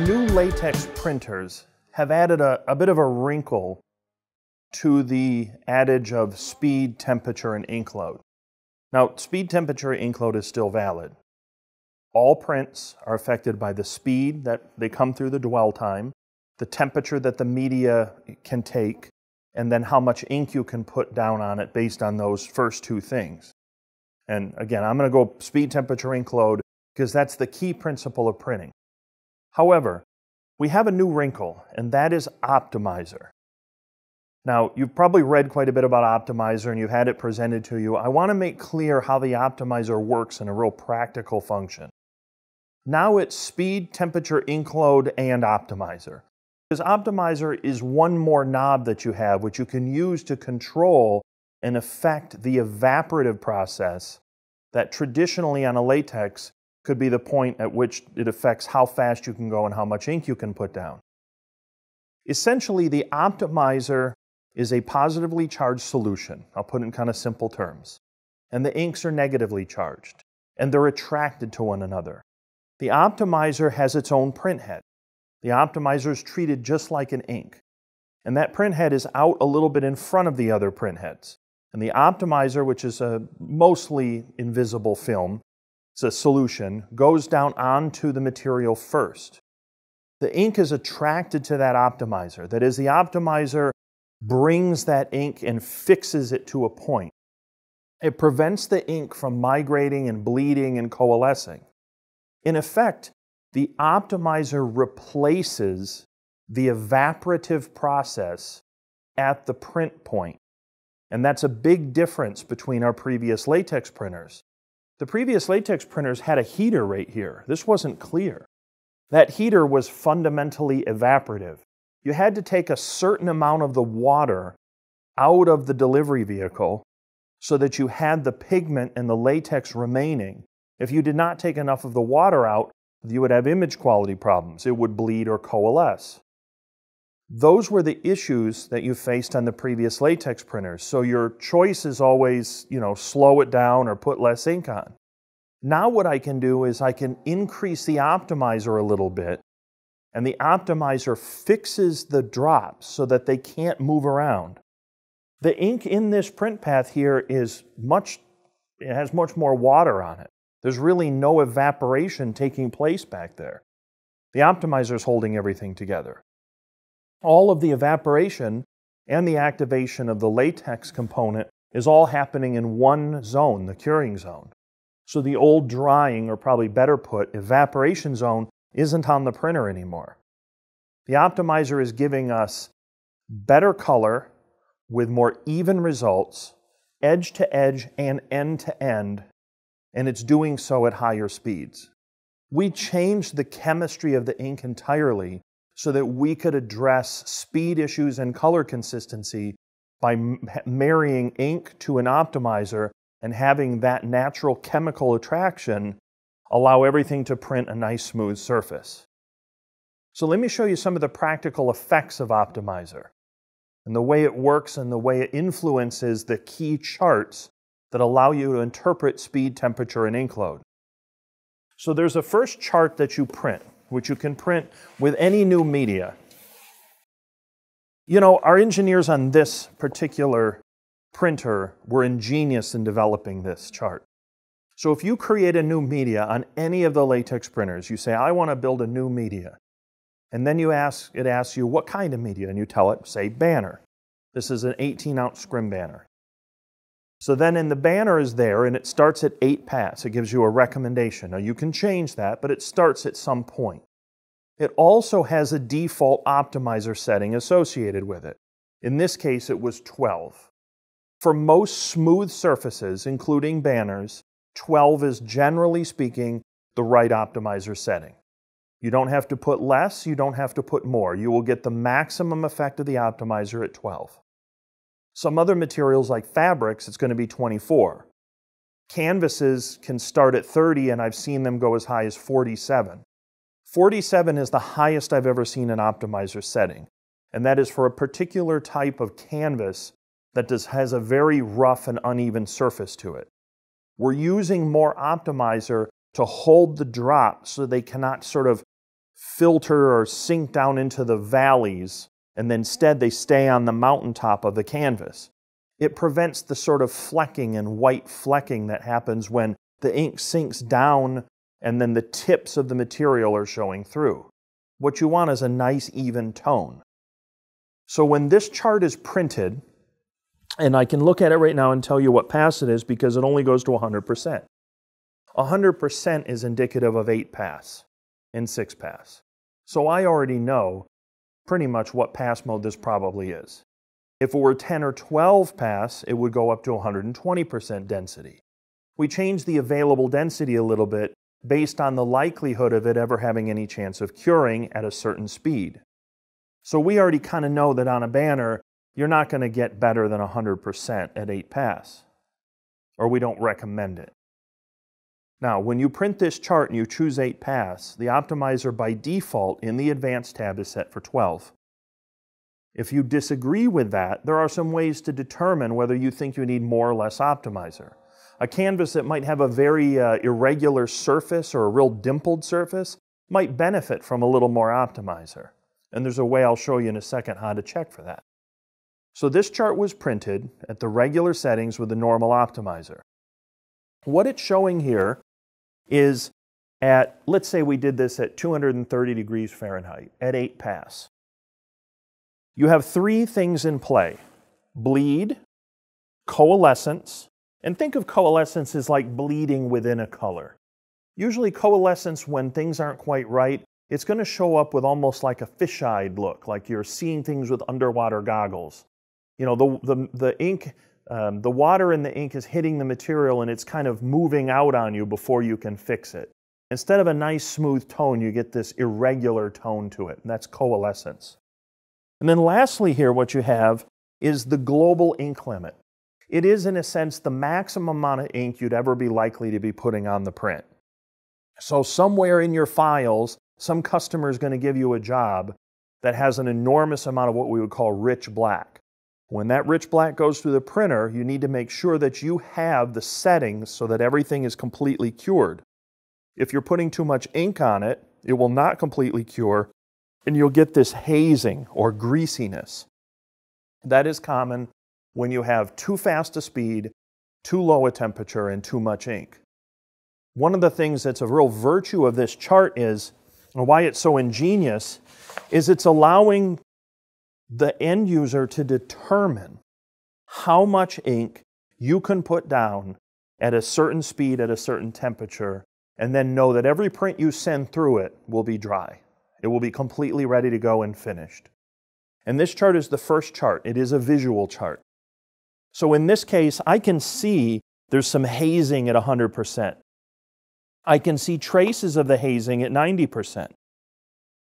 new latex printers have added a bit of a wrinkle to the adage of speed, temperature, and ink load. Now, speed, temperature, ink load is still valid. All prints are affected by the speed that they come through the dwell time, the temperature that the media can take, and then how much ink you can put down on it based on those first two things. And again, I'm going to go speed, temperature, ink load because that's the key principle of printing. However, we have a new wrinkle, and that is Optimizer. Now, you've probably read quite a bit about Optimizer and you've had it presented to you. I want to make clear how the Optimizer works in a real practical function. Now it's speed, temperature, ink load, and Optimizer. Because Optimizer is one more knob that you have which you can use to control and affect the evaporative process that traditionally on a latex could be the point at which it affects how fast you can go and how much ink you can put down. Essentially, the Optimizer is a positively charged solution. I'll put it in kind of simple terms. And the inks are negatively charged, and they're attracted to one another. The Optimizer has its own print head. The Optimizer is treated just like an ink. And that print head is out a little bit in front of the other print heads. And the Optimizer, which is a mostly invisible film, it's a solution, goes down onto the material first. The ink is attracted to that Optimizer. That is, the Optimizer brings that ink and fixes it to a point. It prevents the ink from migrating and bleeding and coalescing. In effect, the Optimizer replaces the evaporative process at the print point. And that's a big difference between our previous latex printers. The previous latex printers had a heater right here. This wasn't clear. That heater was fundamentally evaporative. You had to take a certain amount of the water out of the delivery vehicle so that you had the pigment and the latex remaining. If you did not take enough of the water out, you would have image quality problems. It would bleed or coalesce. Those were the issues that you faced on the previous latex printers. So your choice is always, slow it down or put less ink on. Now what I can do is I can increase the Optimizer a little bit, and the Optimizer fixes the drops so that they can't move around. The ink in this print path here has much more water on it. There's really no evaporation taking place back there. The Optimizer is holding everything together. All of the evaporation and the activation of the latex component is all happening in one zone, the curing zone. So the old drying, or probably better put, evaporation zone isn't on the printer anymore. The Optimizer is giving us better color with more even results, edge to edge and end to end, and it's doing so at higher speeds. We changed the chemistry of the ink entirely so that we could address speed issues and color consistency by marrying ink to an Optimizer and having that natural chemical attraction allow everything to print a nice smooth surface. So let me show you some of the practical effects of Optimizer and the way it works and the way it influences the key charts that allow you to interpret speed, temperature, and ink load. So there's a first chart that you print, which you can print with any new media. Our engineers on this particular printer were ingenious in developing this chart. So if you create a new media on any of the latex printers, you say, I want to build a new media. And then it asks you, what kind of media? And you tell it, say, banner. This is an 18-ounce scrim banner. So then in the banner is there, and it starts at 8 pass. It gives you a recommendation. Now you can change that, but it starts at some point. It also has a default Optimizer setting associated with it. In this case, it was 12. For most smooth surfaces, including banners, 12 is generally speaking the right Optimizer setting. You don't have to put less, you don't have to put more. You will get the maximum effect of the Optimizer at 12. Some other materials like fabrics, it's going to be 24. Canvases can start at 30, and I've seen them go as high as 47. 47 is the highest I've ever seen an Optimizer setting, and that is for a particular type of canvas that has a very rough and uneven surface to it. We're using more Optimizer to hold the drop so they cannot sort of filter or sink down into the valleys, and instead they stay on the mountaintop of the canvas. It prevents the sort of flecking and white flecking that happens when the ink sinks down and then the tips of the material are showing through. What you want is a nice even tone. So when this chart is printed, and I can look at it right now and tell you what pass it is because it only goes to 100%. 100% is indicative of 8 pass and 6 pass. So I already know pretty much what pass mode this probably is. If it were 10 or 12 pass, it would go up to 120% density. We changed the available density a little bit based on the likelihood of it ever having any chance of curing at a certain speed. So we already kind of know that on a banner, you're not going to get better than 100% at 8 pass, or we don't recommend it. Now, when you print this chart and you choose 8 pass, the optimizer by default in the Advanced tab is set for 12. If you disagree with that, there are some ways to determine whether you think you need more or less optimizer. A canvas that might have a very irregular surface or a real dimpled surface might benefit from a little more optimizer. And there's a way I'll show you in a second how to check for that. So this chart was printed at the regular settings with the normal optimizer. What it's showing here is at, let's say we did this at 230 degrees Fahrenheit, at 8 pass. You have 3 things in play: bleed, coalescence, and think of coalescence as like bleeding within a color. Usually coalescence, when things aren't quite right, it's going to show up with almost like a fish-eyed look, like you're seeing things with underwater goggles. You know, the ink, the water in the ink is hitting the material and it's kind of moving out on you before you can fix it. Instead of a nice smooth tone, you get this irregular tone to it, and that's coalescence. And then lastly here, what you have is the global ink limit. It is, in a sense, the maximum amount of ink you'd ever be likely to be putting on the print. So somewhere in your files, some customer is going to give you a job that has an enormous amount of what we would call rich black. When that rich black goes through the printer, you need to make sure that you have the settings so that everything is completely cured. If you're putting too much ink on it, it will not completely cure, and you'll get this hazing or greasiness. That is common when you have too fast a speed, too low a temperature, and too much ink. One of the things that's a real virtue of this chart is, and why it's so ingenious, is it's allowing the end user to determine how much ink you can put down at a certain speed, at a certain temperature, and then know that every print you send through it will be dry. It will be completely ready to go and finished. And this chart is the first chart. It is a visual chart. So in this case, I can see there's some hazing at 100%. I can see traces of the hazing at 90%.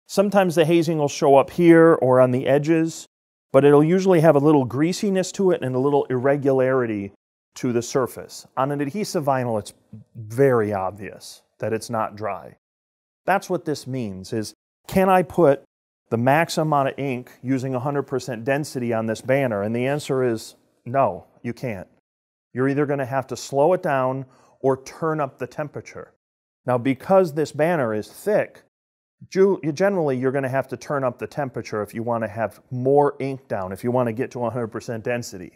Sometimes the hazing will show up here or on the edges, but it'll usually have a little greasiness to it and a little irregularity to the surface. On an adhesive vinyl, it's very obvious that it's not dry. That's what this means, is can I put the max amount of ink using 100% density on this banner? And the answer is no, you can't. You're either going to have to slow it down or turn up the temperature. Now, because this banner is thick, generally you're going to have to turn up the temperature if you want to have more ink down, if you want to get to 100% density.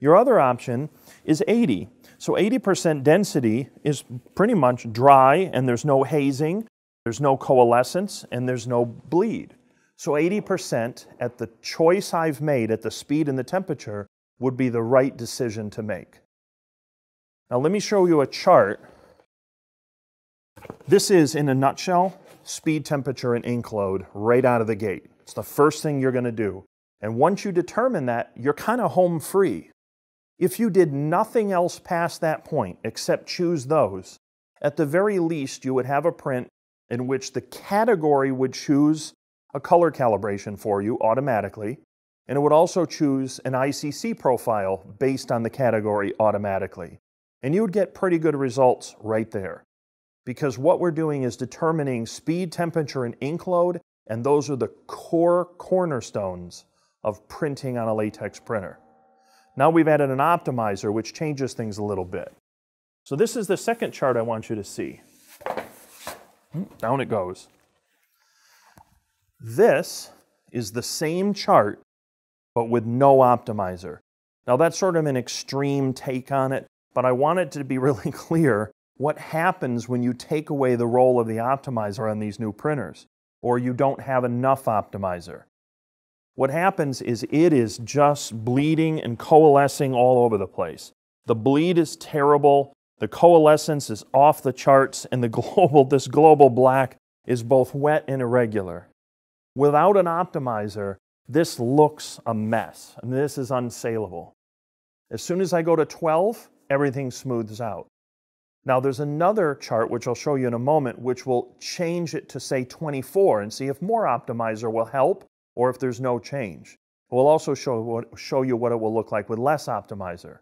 Your other option is 80. So 80% density is pretty much dry, and there's no hazing, there's no coalescence, and there's no bleed. So 80% at the choice I've made at the speed and the temperature would be the right decision to make. Now let me show you a chart. This is, in a nutshell, speed, temperature, and ink load right out of the gate. It's the first thing you're going to do. And once you determine that, you're kind of home free. If you did nothing else past that point except choose those, at the very least you would have a print in which the category would choose a color calibration for you automatically, and it would also choose an ICC profile based on the category automatically. And you would get pretty good results right there. Because what we're doing is determining speed, temperature, and ink load, and those are the core cornerstones of printing on a latex printer. Now we've added an optimizer, which changes things a little bit. So this is the second chart I want you to see. Down it goes. This is the same chart, but with no optimizer. Now that's sort of an extreme take on it, but I want it to be really clear what happens when you take away the role of the optimizer on these new printers, or you don't have enough optimizer. What happens is it is just bleeding and coalescing all over the place. The bleed is terrible, the coalescence is off the charts, and this global black is both wet and irregular. Without an optimizer, this looks a mess, and this is unsaleable. As soon as I go to 12, everything smooths out. Now there's another chart, which I'll show you in a moment, which will change it to say 24 and see if more optimizer will help or if there's no change. We'll also show you what it will look like with less optimizer.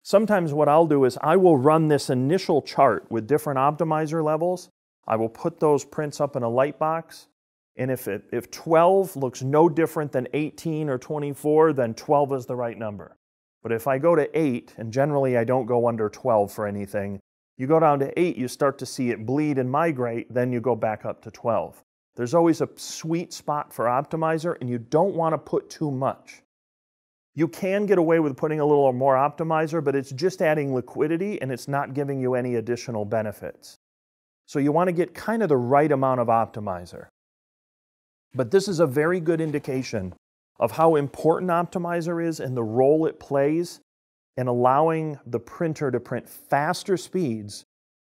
Sometimes what I'll do is I will run this initial chart with different optimizer levels. I will put those prints up in a light box, and if 12 looks no different than 18 or 24, then 12 is the right number. But if I go to 8, and generally I don't go under 12 for anything, you go down to 8, you start to see it bleed and migrate, then you go back up to 12. There's always a sweet spot for optimizer, and you don't want to put too much. You can get away with putting a little more optimizer, but it's just adding liquidity and it's not giving you any additional benefits. So you want to get kind of the right amount of optimizer. But this is a very good indication of how important optimizer is and the role it plays in allowing the printer to print faster speeds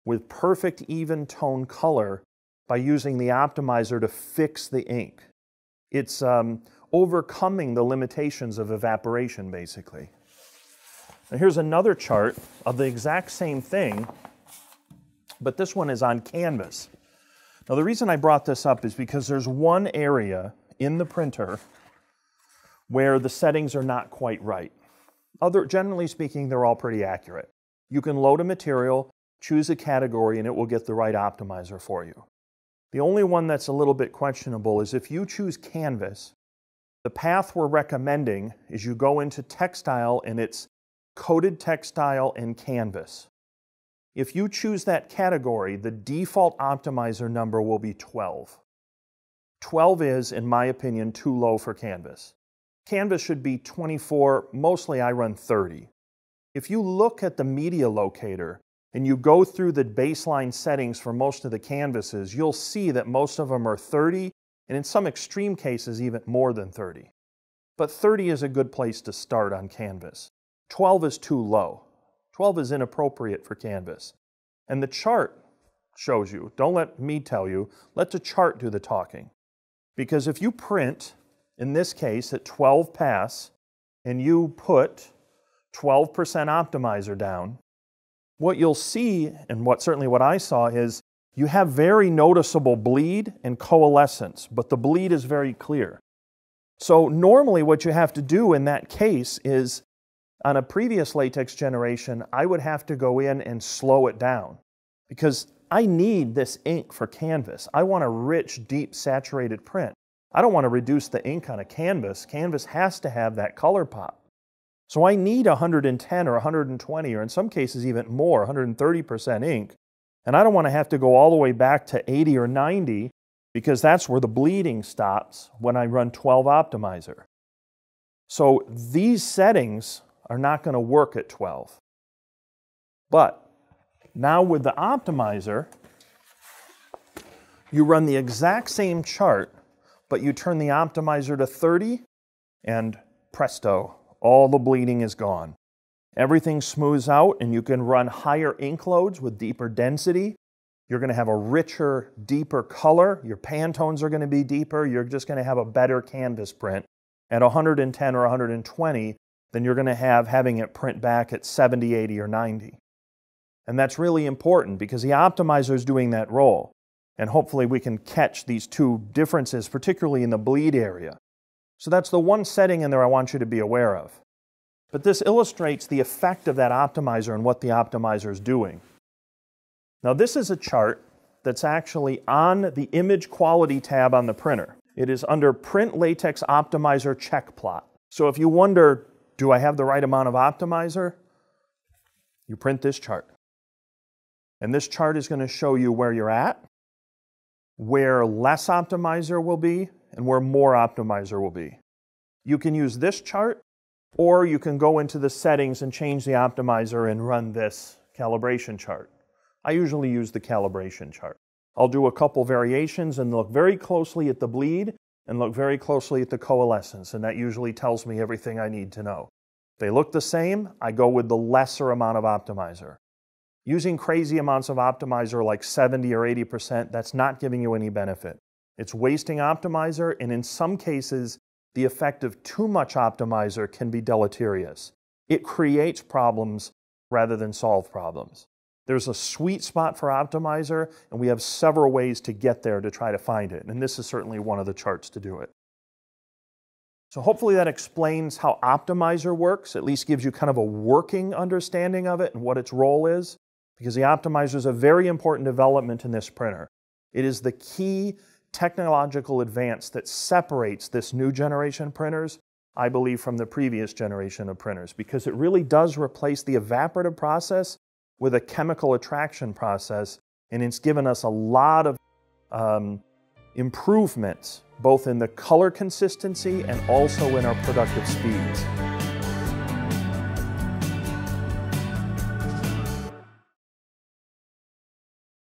with perfect even tone color by using the optimizer to fix the ink. It's overcoming the limitations of evaporation, basically. Now here's another chart of the exact same thing, but this one is on canvas. Now the reason I brought this up is because there's one area in the printer where the settings are not quite right. Generally speaking, they're all pretty accurate. You can load a material, choose a category, and it will get the right optimizer for you. The only one that's a little bit questionable is if you choose canvas, the path we're recommending is you go into textile and it's coated textile and canvas. If you choose that category, the default optimizer number will be 12. 12 is, in my opinion, too low for canvas. Canvas should be 24, mostly I run 30. If you look at the media locator and you go through the baseline settings for most of the canvases, you'll see that most of them are 30, and in some extreme cases even more than 30. But 30 is a good place to start on canvas. 12 is too low. 12 is inappropriate for canvas. And the chart shows you, don't let me tell you, let the chart do the talking. Because if you print, in this case at 12 pass, and you put 12% optimizer down, what you'll see, and certainly what I saw, is you have very noticeable bleed and coalescence, but the bleed is very clear. So normally what you have to do in that case is, on a previous latex generation, I would have to go in and slow it down because I need this ink for canvas. I want a rich, deep, saturated print. I don't want to reduce the ink on a canvas. Canvas has to have that color pop. So I need 110 or 120, or in some cases even more, 130% ink. And I don't want to have to go all the way back to 80 or 90 because that's where the bleeding stops when I run 12 optimizer. So these settings are not going to work at 12. But now with the optimizer, you run the exact same chart, but you turn the optimizer to 30, and presto, all the bleeding is gone. Everything smooths out, and you can run higher ink loads with deeper density. You're going to have a richer, deeper color. Your Pantones are going to be deeper. You're just going to have a better canvas print at 110 or 120 than you're going to have having it print back at 70, 80, or 90. And that's really important because the optimizer is doing that role. And hopefully we can catch these two differences, particularly in the bleed area. So that's the one setting in there I want you to be aware of. But this illustrates the effect of that optimizer and what the optimizer is doing. Now this is a chart that's actually on the image quality tab on the printer. It is under Print Latex Optimizer Check Plot. So if you wonder, do I have the right amount of optimizer? You print this chart. And this chart is going to show you where you're at where less optimizer will be and where more optimizer will be. You can use this chart, or you can go into the settings and change the optimizer and run this calibration chart. I usually use the calibration chart. I'll do a couple variations and look very closely at the bleed and look very closely at the coalescence, and that usually tells me everything I need to know. If they look the same, I go with the lesser amount of optimizer. Using crazy amounts of optimizer like 70 or 80%, that's not giving you any benefit. It's wasting optimizer, and in some cases, the effect of too much optimizer can be deleterious. It creates problems rather than solve problems. There's a sweet spot for optimizer, and we have several ways to get there to try to find it, and this is certainly one of the charts to do it. So hopefully that explains how optimizer works, at least gives you kind of a working understanding of it and what its role is, because the optimizer is a very important development in this printer. It is the key technological advance that separates this new generation printers, I believe, from the previous generation of printers, because it really does replace the evaporative process with a chemical attraction process, and it's given us a lot of improvements, both in the color consistency and also in our productive speeds.